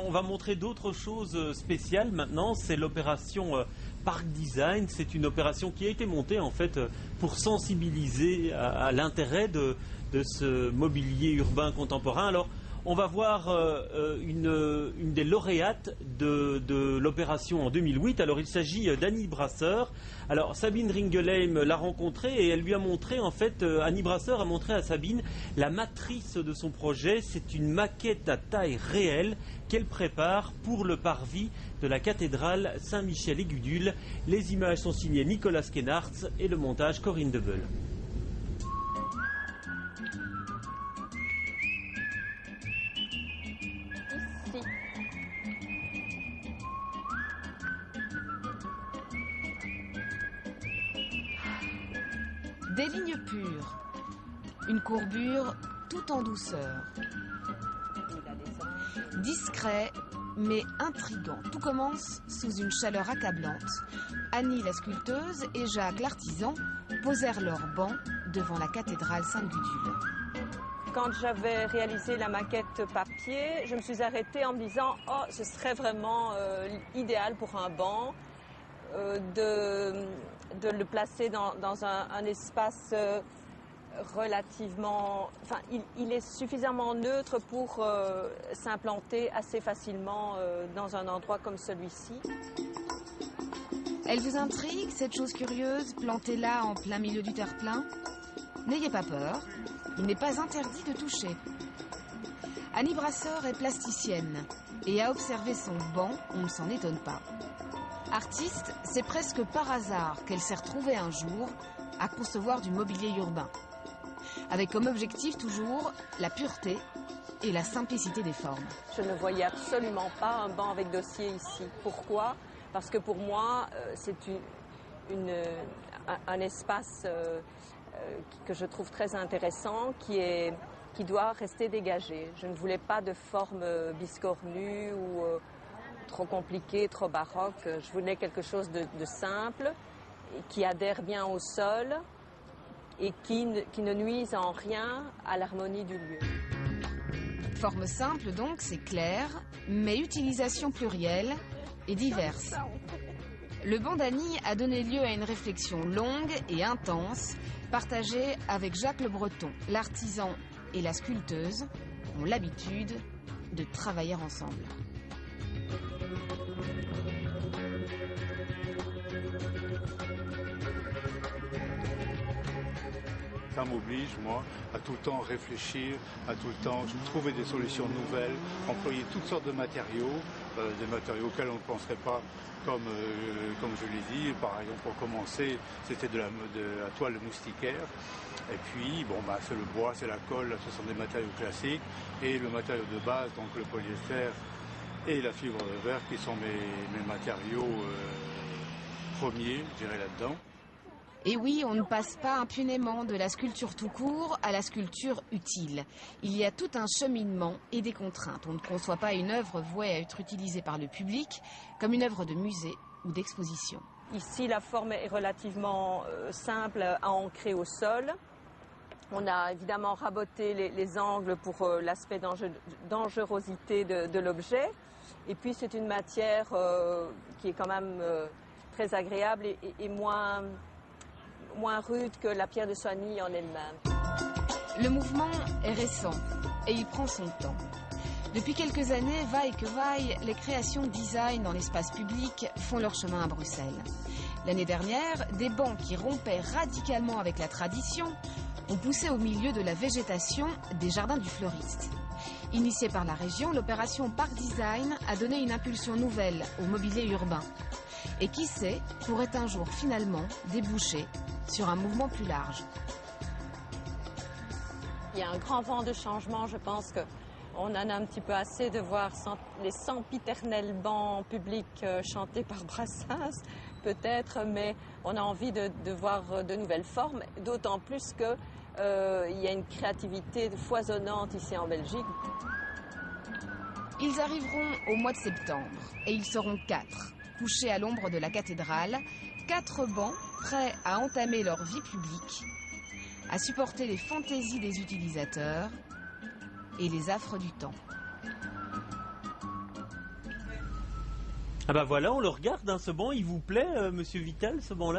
On va montrer d'autres choses spéciales maintenant, c'est l'opération Park Design. C'est une opération qui a été montée en fait pour sensibiliser à l'intérêt de ce mobilier urbain contemporain. Alors on va voir une des lauréates de l'opération en 2008. Alors il s'agit d'Annie Brasseur. Alors Sabine Ringelheim l'a rencontrée et elle lui a montré en fait, Annie Brasseur a montré à Sabine la matrice de son projet. C'est une maquette à taille réelle qu'elle prépare pour le parvis de la cathédrale Saint-Michel-et-Gudule. Les images sont signées Nicolas Skenartz et le montage Corinne Debeul. Des lignes pures, une courbure tout en douceur. Discret mais intrigant. Tout commence sous une chaleur accablante. Annie la sculpteuse et Jacques l'artisan posèrent leurs bancs devant la cathédrale Sainte-Gudule. Quand j'avais réalisé la maquette papier, je me suis arrêtée en me disant « Oh, ce serait vraiment idéal pour un banc de le placer dans un espace relativement... Enfin, il est suffisamment neutre pour s'implanter assez facilement dans un endroit comme celui-ci. » Elle vous intrigue, cette chose curieuse, plantée là en plein milieu du terre-plein? N'ayez pas peur, il n'est pas interdit de toucher. Annie Brasseur est plasticienne et à observer son banc, on ne s'en étonne pas. Artiste, c'est presque par hasard qu'elle s'est retrouvée un jour à concevoir du mobilier urbain. Avec comme objectif toujours la pureté et la simplicité des formes. Je ne voyais absolument pas un banc avec dossier ici. Pourquoi ? Parce que pour moi, c'est un espace que je trouve très intéressant, qui doit rester dégagé. Je ne voulais pas de forme biscornue ou trop compliquée, trop baroque. Je voulais quelque chose de simple, qui adhère bien au sol et qui ne nuise en rien à l'harmonie du lieu. Forme simple donc, c'est clair, mais utilisation plurielle et diverse. Le banc d'Annie a donné lieu à une réflexion longue et intense, partagée avec Jacques Le Breton. L'artisan et la sculpteuse ont l'habitude de travailler ensemble. Ça m'oblige, moi, à tout le temps réfléchir, à tout le temps trouver des solutions nouvelles, employer toutes sortes de matériaux, des matériaux auxquels on ne penserait pas, comme je l'ai dit. Par exemple, pour commencer, c'était de la toile moustiquaire. Et puis, bon, bah, c'est le bois, c'est la colle, ce sont des matériaux classiques. Et le matériau de base, donc le polyester et la fibre de verre, qui sont mes matériaux premiers, je dirais, là-dedans. Et oui, on ne passe pas impunément de la sculpture tout court à la sculpture utile. Il y a tout un cheminement et des contraintes. On ne conçoit pas une œuvre vouée à être utilisée par le public comme une œuvre de musée ou d'exposition. Ici, la forme est relativement simple à ancrer au sol. On a évidemment raboté les angles pour l'aspect dangerosité de l'objet. Et puis, c'est une matière qui est quand même très agréable et moins rude que la pierre de Soigny en elle-même. Le mouvement est récent et il prend son temps. Depuis quelques années, vaille que vaille, les créations design dans l'espace public font leur chemin à Bruxelles. L'année dernière, des bancs qui rompaient radicalement avec la tradition ont poussé au milieu de la végétation des jardins du fleuriste. Initiée par la région, l'opération Park Design a donné une impulsion nouvelle au mobilier urbain. Et qui sait, pourrait un jour finalement déboucher sur un mouvement plus large. Il y a un grand vent de changement, je pense qu'on en a un petit peu assez de voir les sempiternels bancs publics chantés par Brassens, peut-être, mais on a envie de voir de nouvelles formes, d'autant plus qu'il y a une créativité foisonnante ici en Belgique. Ils arriveront au mois de septembre et ils seront 4. Couchés à l'ombre de la cathédrale, 4 bancs prêts à entamer leur vie publique, à supporter les fantaisies des utilisateurs et les affres du temps. Ah bah voilà, on le regarde, hein, ce banc, il vous plaît, Monsieur Vital, ce banc-là?